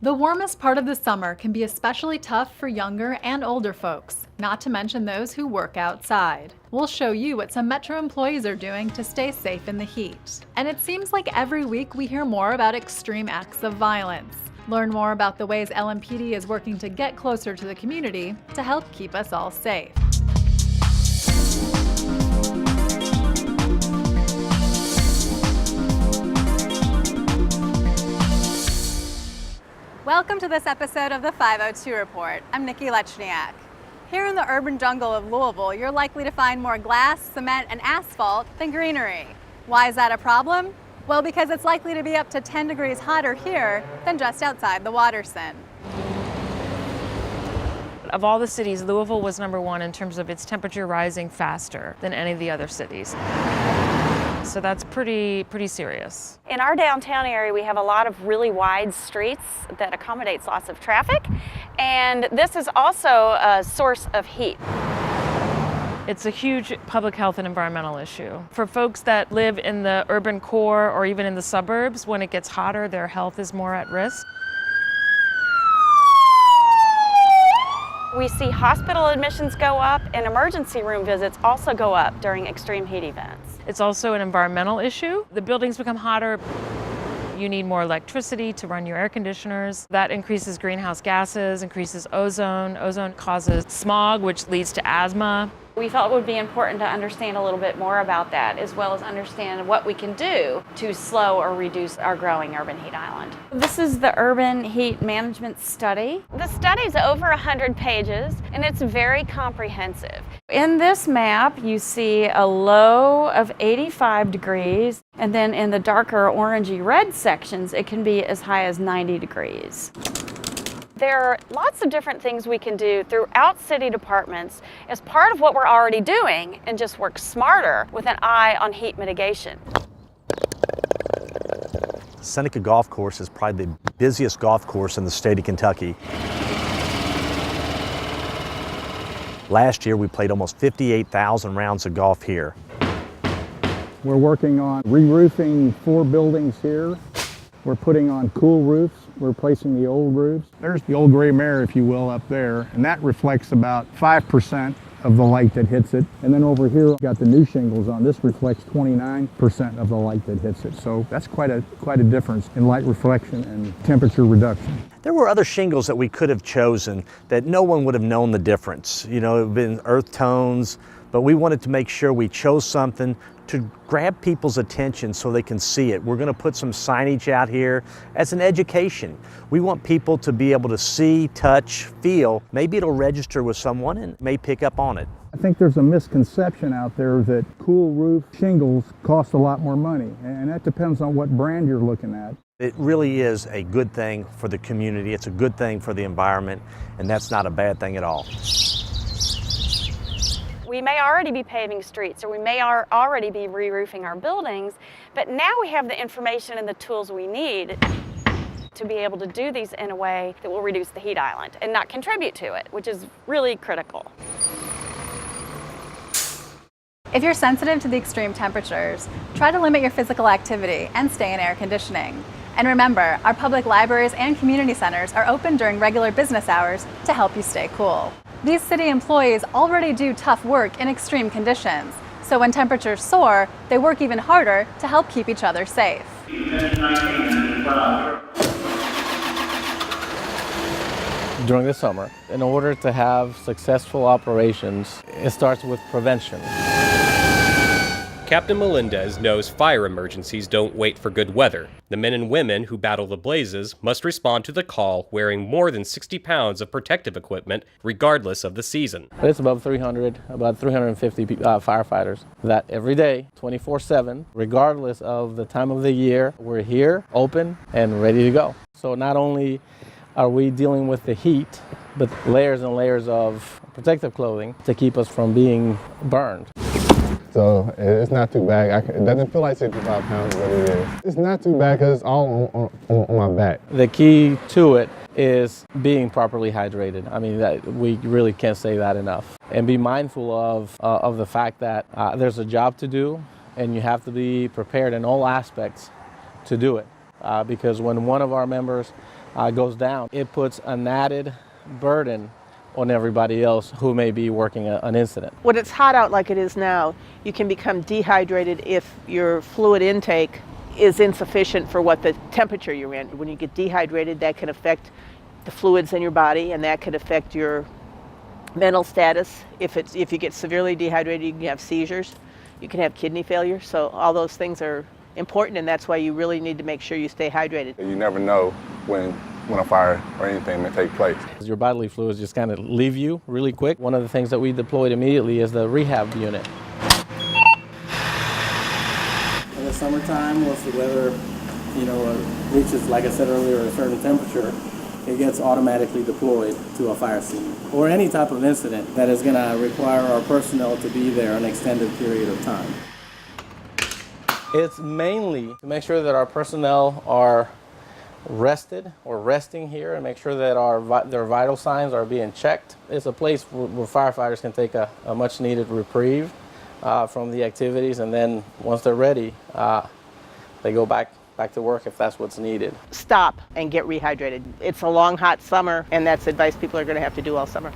The warmest part of the summer can be especially tough for younger and older folks, not to mention those who work outside. We'll show you what some Metro employees are doing to stay safe in the heat. And it seems like every week we hear more about extreme acts of violence. Learn more about the ways LMPD is working to get closer to the community to help keep us all safe. Welcome to this episode of the 502 Report. I'm Nikki Lechniak. Here in the urban jungle of Louisville, you're likely to find more glass, cement, and asphalt than greenery. Why is that a problem? Well, because it's likely to be up to 10 degrees hotter here than just outside the Waterson. Of all the cities, Louisville was #1 in terms of its temperature rising faster than any of the other cities. So that's pretty serious. In our downtown area, we have a lot of really wide streets that accommodates lots of traffic, and this is also a source of heat. It's a huge public health and environmental issue. For folks that live in the urban core or even in the suburbs, when it gets hotter, their health is more at risk. We see hospital admissions go up and emergency room visits also go up during extreme heat events. It's also an environmental issue. The buildings become hotter. You need more electricity to run your air conditioners. That increases greenhouse gases, increases ozone. Ozone causes smog, which leads to asthma. We felt it would be important to understand a little bit more about that, as well as understand what we can do to slow or reduce our growing urban heat island. This is the Urban Heat Management Study. The study's over 100 pages, and it's very comprehensive. In this map, you see a low of 85 degrees, and then in the darker orangey red sections, it can be as high as 90 degrees. There are lots of different things we can do throughout city departments as part of what we're already doing and just work smarter with an eye on heat mitigation. Seneca Golf Course is probably the busiest golf course in the state of Kentucky. Last year we played almost 58,000 rounds of golf here. We're working on re-roofing 4 buildings here. We're putting on cool roofs. We're replacing the old roofs. There's the old gray mare, if you will, up there, and that reflects about 5% of the light that hits it. And then over here, we've got the new shingles on. This reflects 29% of the light that hits it. So that's quite a difference in light reflection and temperature reduction. There were other shingles that we could have chosen that no one would have known the difference. You know, it would have been earth tones, but we wanted to make sure we chose something to grab people's attention so they can see it. We're going to put some signage out here as an education. We want people to be able to see, touch, feel. Maybe it'll register with someone and may pick up on it. I think there's a misconception out there that cool roof shingles cost a lot more money, and that depends on what brand you're looking at. It really is a good thing for the community. It's a good thing for the environment, and that's not a bad thing at all. We may already be paving streets, or we may already be re-roofing our buildings, but now we have the information and the tools we need to be able to do these in a way that will reduce the heat island and not contribute to it, which is really critical. If you're sensitive to the extreme temperatures, try to limit your physical activity and stay in air conditioning. And remember, our public libraries and community centers are open during regular business hours to help you stay cool. These city employees already do tough work in extreme conditions, so when temperatures soar, they work even harder to help keep each other safe. During the summer, in order to have successful operations, it starts with prevention. Captain Melendez knows fire emergencies don't wait for good weather. The men and women who battle the blazes must respond to the call wearing more than 60 pounds of protective equipment, regardless of the season. It's about 350 firefighters that every day, 24/7, regardless of the time of the year, we're here, open, and ready to go. So not only are we dealing with the heat, but layers and layers of protective clothing to keep us from being burned. So it's not too bad. It doesn't feel like 65 pounds, but it is. It's not too bad because it's all on my back. The key to it is being properly hydrated. I mean, we really can't say that enough. And be mindful of the fact that there's a job to do, and you have to be prepared in all aspects to do it. Because when one of our members goes down, it puts an added burden on everybody else who may be working an incident. When it's hot out like it is now, you can become dehydrated if your fluid intake is insufficient for what the temperature you're in. When you get dehydrated, that can affect the fluids in your body, and that could affect your mental status. If you get severely dehydrated, you can have seizures, you can have kidney failure. So all those things are important, and that's why you really need to make sure you stay hydrated. You never know when a fire or anything may take place. Your bodily fluids just kind of leave you really quick. One of the things that we deployed immediately is the rehab unit. In the summertime, once the weather, reaches, like I said earlier, a certain temperature, it gets automatically deployed to a fire scene or any type of incident that is going to require our personnel to be there an extended period of time. It's mainly to make sure that our personnel are rested or resting here and make sure that their vital signs are being checked. It's a place where firefighters can take a much needed reprieve from the activities, and then once they're ready, they go back to work if that's what's needed. Stop and get rehydrated. It's a long, hot summer, and that's advice people are going to have to do all summer.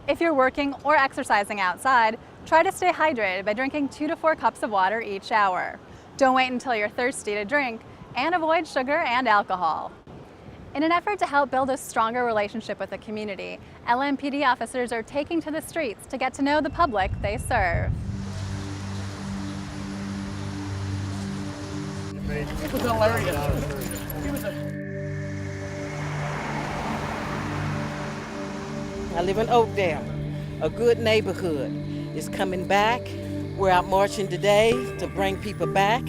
If you're working or exercising outside, try to stay hydrated by drinking 2 to 4 cups of water each hour. Don't wait until you're thirsty to drink, and avoid sugar and alcohol. In an effort to help build a stronger relationship with the community, LMPD officers are taking to the streets to get to know the public they serve. I live in Oakdale, a good neighborhood. It's coming back. We're out marching today to bring people back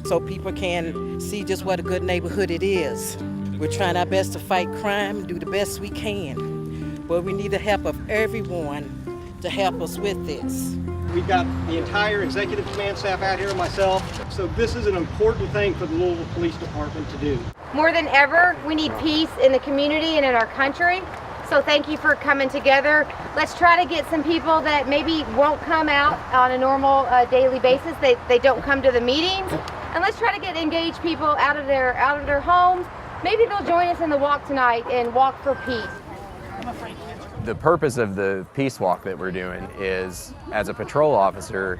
so people can see just what a good neighborhood it is. We're trying our best to fight crime and do the best we can. But we need the help of everyone to help us with this. We've got the entire executive command staff out here and myself, so this is an important thing for the Louisville Police Department to do. More than ever, we need peace in the community and in our country. So thank you for coming together. Let's try to get some people that maybe won't come out on a normal daily basis. They don't come to the meetings. And let's try to get engaged people out of their homes. Maybe they'll join us in the walk tonight and walk for peace. The purpose of the peace walk that we're doing is, as a patrol officer,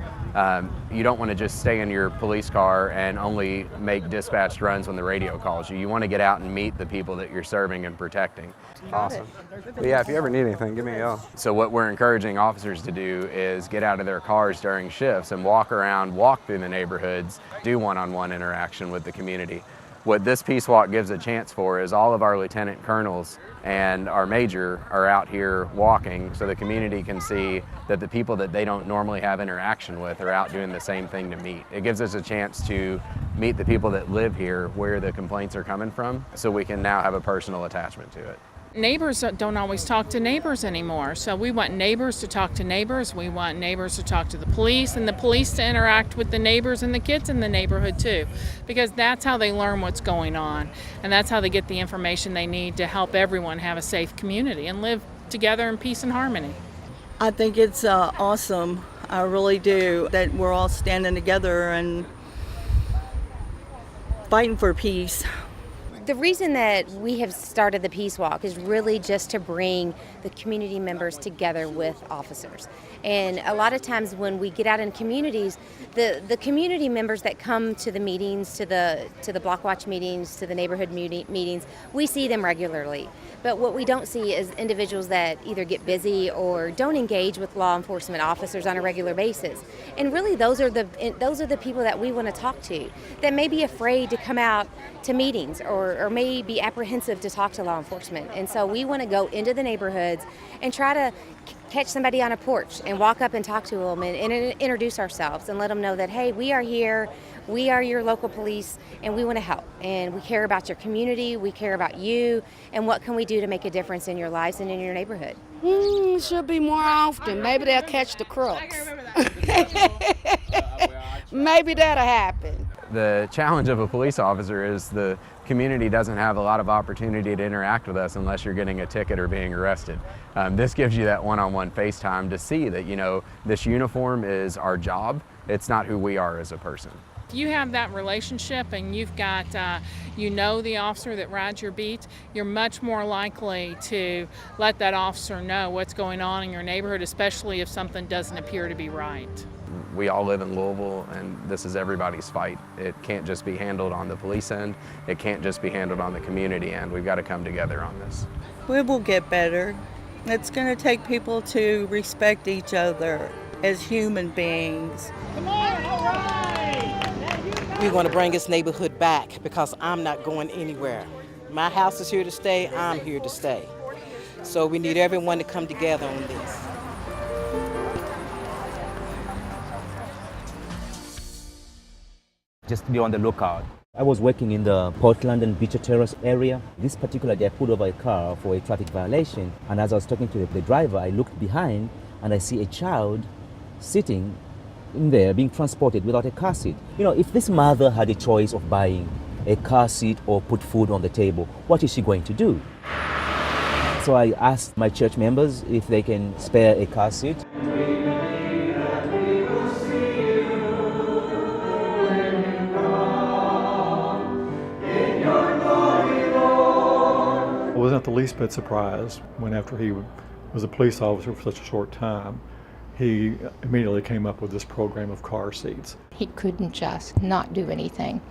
you don't want to just stay in your police car and only make dispatched runs when the radio calls you. You want to get out and meet the people that you're serving and protecting. Awesome. But yeah, if you ever need anything, give me a yell. So what we're encouraging officers to do is get out of their cars during shifts and walk around, walk through the neighborhoods, do one-on-one interaction with the community. What this peace walk gives a chance for is all of our lieutenant colonels and our major are out here walking so the community can see that the people that they don't normally have interaction with are out doing the same thing to meet. It gives us a chance to meet the people that live here where the complaints are coming from, so we can now have a personal attachment to it. Neighbors don't always talk to neighbors anymore, so we want neighbors to talk to neighbors. We want neighbors to talk to the police, and the police to interact with the neighbors and the kids in the neighborhood too, because that's how they learn what's going on, and that's how they get the information they need to help everyone have a safe community and live together in peace and harmony. I think it's awesome. I really do, that we're all standing together and fighting for peace. The reason that we have started the Peace Walk is really just to bring the community members together with officers. And a lot of times when we get out in communities, the community members that come to the meetings, to the block watch meetings, to the neighborhood meetings, we see them regularly. But what we don't see is individuals that either get busy or don't engage with law enforcement officers on a regular basis. And really those are the people that we want to talk to, that may be afraid to come out to meetings or may be apprehensive to talk to law enforcement. And so we want to go into the neighborhoods and try to catch somebody on a porch and walk up and talk to them and introduce ourselves and let them know that, hey, we are here, we are your local police, and we want to help. And we care about your community, we care about you, and what can we do to make a difference in your lives and in your neighborhood? Should be more often. Maybe they'll catch the crooks. Maybe that'll happen. The challenge of a police officer is the community doesn't have a lot of opportunity to interact with us unless you're getting a ticket or being arrested. This gives you that one-on-one face time to see that, this uniform is our job. It's not who we are as a person. you have that relationship and you've got, you know the officer that rides your beat, you're much more likely to let that officer know what's going on in your neighborhood, especially if something doesn't appear to be right. We all live in Louisville, and this is everybody's fight. It can't just be handled on the police end. It can't just be handled on the community end. We've got to come together on this. We will get better. It's going to take people to respect each other as human beings. Come on, all right! We want to bring this neighborhood back because I'm not going anywhere. My house is here to stay, I'm here to stay. So we need everyone to come together on this. Just to be on the lookout. I was working in the Portland and Beecher Terrace area. This particular day I pulled over a car for a traffic violation, and as I was talking to the driver, I looked behind and I see a child sitting in there being transported without a car seat. You know, if this mother had a choice of buying a car seat or put food on the table, what is she going to do? So I asked my church members if they can spare a car seat. I wasn't the least bit surprised when, after he was a police officer for such a short time, he immediately came up with this program of car seats. He couldn't just not do anything.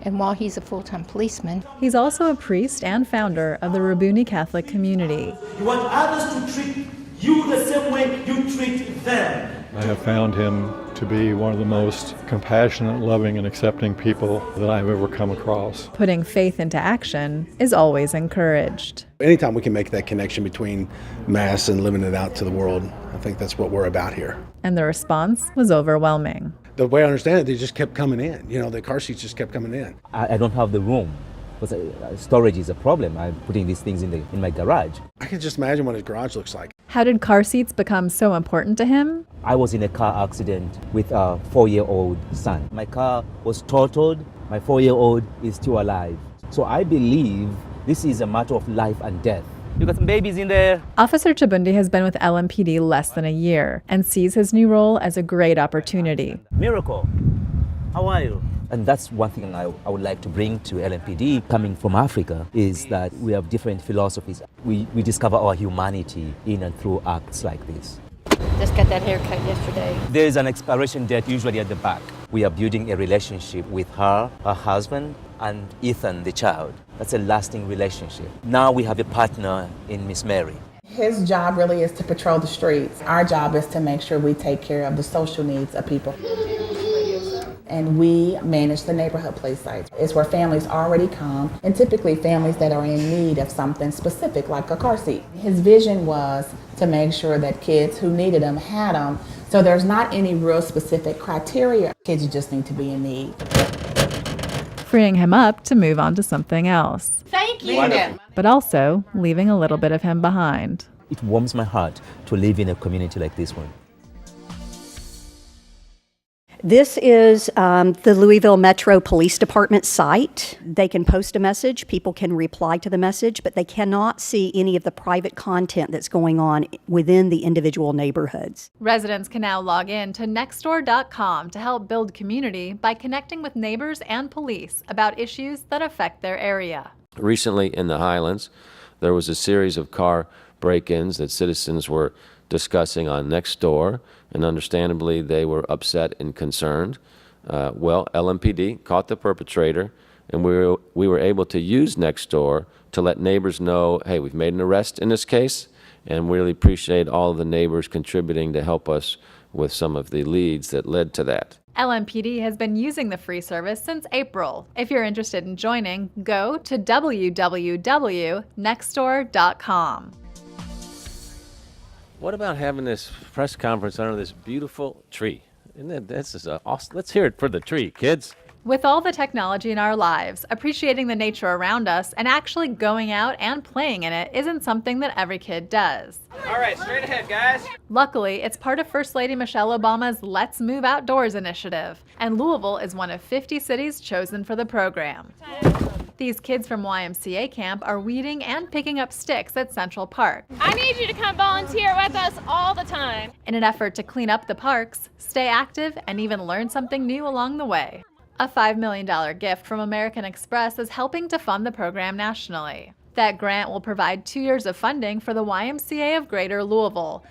And while he's a full-time policeman, He's also a priest and founder of the Rabbouni Catholic community. You want others to treat you the same way you treat them. I have found him to be one of the most compassionate, loving, and accepting people that I've ever come across. Putting faith into action is always encouraged. Anytime we can make that connection between Mass and living it out to the world, I think that's what we're about here. And the response was overwhelming. The way I understand it, they just kept coming in. You know, the car seats just kept coming in. I don't have the room, because storage is a problem. I'm putting these things in my garage. I can just imagine what his garage looks like. How did car seats become so important to him? I was in a car accident with a 4-year-old son. My car was totaled. My 4-year-old is still alive. So I believe this is a matter of life and death. You got some babies in there. Officer Chibundi has been with LMPD less than a year and sees his new role as a great opportunity. Miracle, how are you? And that's one thing I would like to bring to LMPD, coming from Africa, is that we have different philosophies. We discover our humanity in and through acts like this. just got that haircut yesterday. There is an expiration date usually at the back. We are building a relationship with her husband, and Ethan, the child. That's a lasting relationship. Now we have a partner in Miss Mary. His job really is to patrol the streets. Our job is to make sure we take care of the social needs of people. And we manage the neighborhood play sites. It's where families already come, and typically families that are in need of something specific like a car seat. His vision was to make sure that kids who needed them had them, so there's not any real specific criteria. Kids just need to be in need. Freeing him up to move on to something else. Thank you. But also leaving a little bit of him behind. It warms my heart to live in a community like this one. This is the Louisville Metro Police Department site. They can post a message, people can reply to the message, but they cannot see any of the private content that's going on within the individual neighborhoods. Residents can now log in to nextdoor.com to help build community by connecting with neighbors and police about issues that affect their area. Recently in the Highlands, there was a series of car break-ins that citizens were discussing on Nextdoor, and understandably they were upset and concerned. Well, LMPD caught the perpetrator, and we were able to use Nextdoor to let neighbors know, hey, we've made an arrest in this case, and we really appreciate all of the neighbors contributing to help us with some of the leads that led to that. LMPD has been using the free service since April. If you're interested in joining, go to www.nextdoor.com. What about having this press conference under this beautiful tree? This is awesome. Let's hear it for the tree, kids. With all the technology in our lives, appreciating the nature around us and actually going out and playing in it isn't something that every kid does. All right, straight ahead, guys. Luckily, it's part of First Lady Michelle Obama's Let's Move Outdoors initiative, and Louisville is one of 50 cities chosen for the program. These kids from YMCA camp are weeding and picking up sticks at Central Park. I need you to come volunteer with us all the time. In an effort to clean up the parks, stay active, and even learn something new along the way. A $5 million gift from American Express is helping to fund the program nationally. That grant will provide 2 years of funding for the YMCA of Greater Louisville.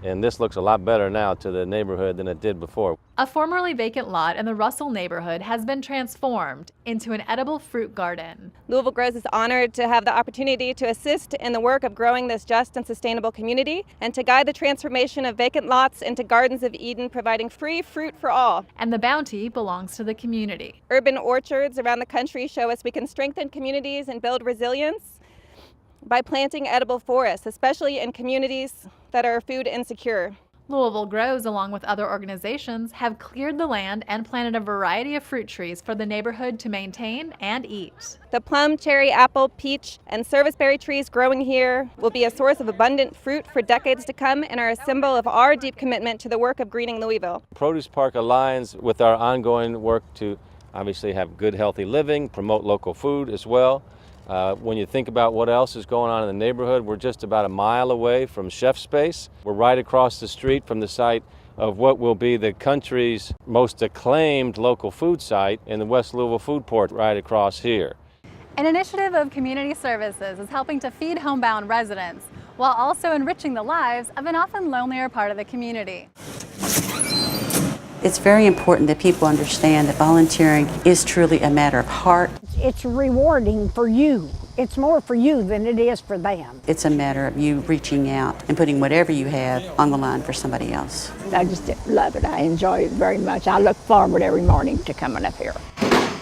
And this looks a lot better now to the neighborhood than it did before. A formerly vacant lot in the Russell neighborhood has been transformed into an edible fruit garden. Louisville Grows is honored to have the opportunity to assist in the work of growing this just and sustainable community and to guide the transformation of vacant lots into gardens of Eden, providing free fruit for all. And the bounty belongs to the community. Urban orchards around the country show us we can strengthen communities and build resilience by planting edible forests, especially in communities that are food insecure. Louisville Grows, along with other organizations, have cleared the land and planted a variety of fruit trees for the neighborhood to maintain and eat. The plum, cherry, apple, peach, and serviceberry trees growing here will be a source of abundant fruit for decades to come and are a symbol of our deep commitment to the work of greening Louisville. Produce Park aligns with our ongoing work to obviously have good, healthy living, promote local food as well. When you think about what else is going on in the neighborhood, we're just about a mile away from Chef Space. We're right across the street from the site of what will be the country's most acclaimed local food site in the West Louisville Food Port right across here. An initiative of community services is helping to feed homebound residents while also enriching the lives of an often lonelier part of the community. It's very important that people understand that volunteering is truly a matter of heart. It's rewarding for you. It's more for you than it is for them. It's a matter of you reaching out and putting whatever you have on the line for somebody else. I just love it. I enjoy it very much. I look forward every morning to coming up here.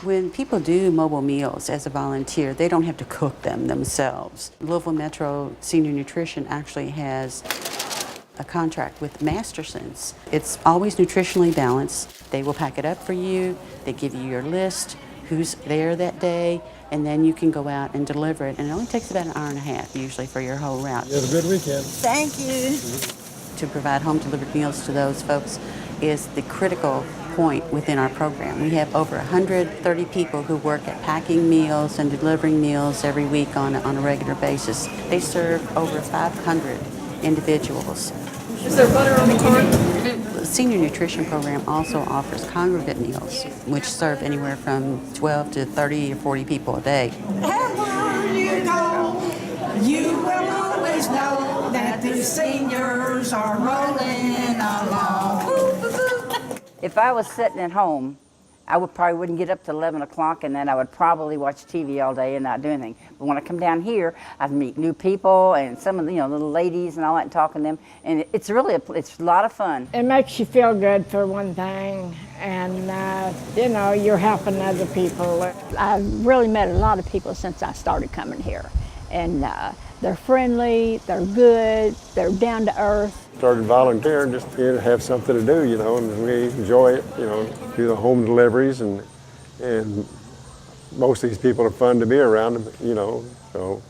When people do mobile meals as a volunteer, they don't have to cook them themselves. Louisville Metro Senior Nutrition actually has a contract with Masterson's. It's always nutritionally balanced. They will pack it up for you. They give you your list, who's there that day, and then you can go out and deliver it. And it only takes about an hour and a half usually for your whole route. You have a good weekend. Thank you. To provide home-delivered meals to those folks is the critical point within our program. We have over 130 people who work at packing meals and delivering meals every week on a regular basis. They serve over 500 individuals. Is there butter on the corn? The Senior Nutrition Program also offers congregate meals, which serve anywhere from 12 to 30 or 40 people a day. Wherever you go, you will always know that the seniors are rolling along. If I was sitting at home, I probably wouldn't get up till 11 o'clock, and then I would probably watch TV all day and not do anything. But when I come down here, I meet new people and some of the little ladies and all that, and talking to them, and it's really it's a lot of fun. It makes you feel good for one thing, and you're helping other people. I've really met a lot of people since I started coming here, and they're friendly, they're good, they're down to earth. Started volunteering just to have something to do, and we enjoy it, do the home deliveries, and most of these people are fun to be around, so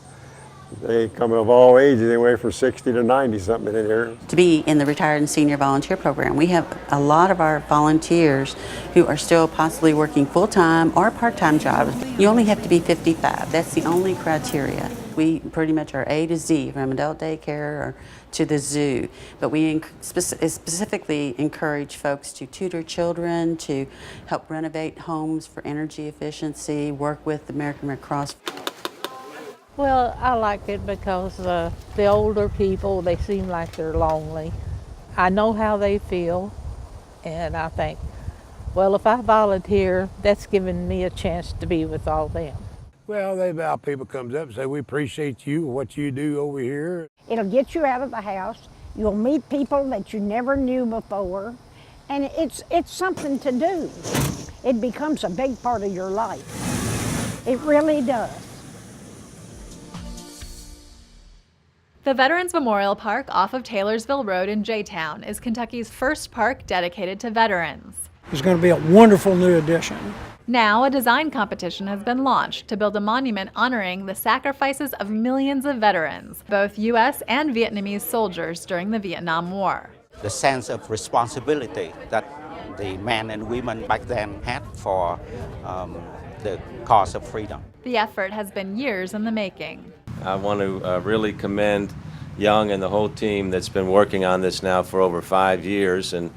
they come of all ages, anywhere from 60 to 90 something in here. To be in the Retired and Senior Volunteer Program, we have a lot of our volunteers who are still possibly working full-time or part-time jobs. You only have to be 55. That's the only criteria. We pretty much are A to Z, from adult daycare or to the zoo. But we specifically encourage folks to tutor children, to help renovate homes for energy efficiency, work with the American Red Cross. Well, I like it because the older people, they seem like they're lonely. I know how they feel, and I think, well, if I volunteer, that's giving me a chance to be with all them. Well, people comes up and say, we appreciate you, what you do over here. It'll get you out of the house. You'll meet people that you never knew before, and it's something to do. It becomes a big part of your life. It really does. The Veterans Memorial Park off of Taylorsville Road in J-Town is Kentucky's first park dedicated to veterans. It's going to be a wonderful new addition. Now, a design competition has been launched to build a monument honoring the sacrifices of millions of veterans, both U.S. and Vietnamese soldiers during the Vietnam War. The sense of responsibility that the men and women back then had for the cause of freedom. The effort has been years in the making. I want to really commend Young and the whole team that's been working on this now for over 5 years, and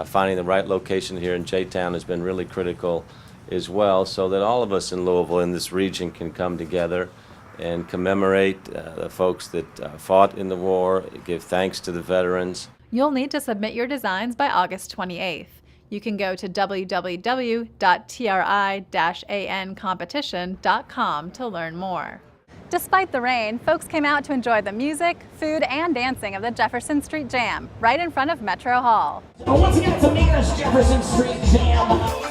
Finding the right location here in J-Town has been really critical as well, so that all of us in Louisville, in this region, can come together and commemorate the folks that fought in the war, give thanks to the veterans. You'll need to submit your designs by August 28th. You can go to www.tri-ancompetition.com to learn more. Despite the rain, folks came out to enjoy the music, food, and dancing of the Jefferson Street Jam right in front of Metro Hall. Once again, to meet us, Jefferson Street Jam.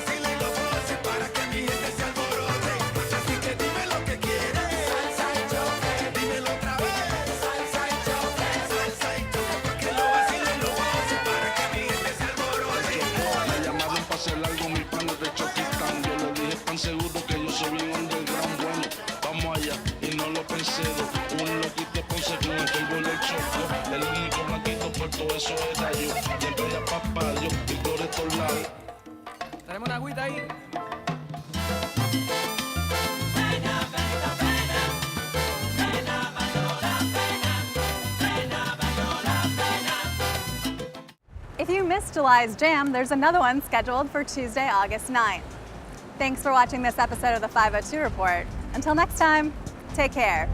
Tenemos una agüita ahí. If you missed July's Jam, there's another one scheduled for Tuesday, August 9th. Thanks for watching this episode of the 502 Report. Until next time, take care.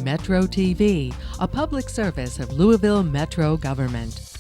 Metro TV, a public service of Louisville Metro Government.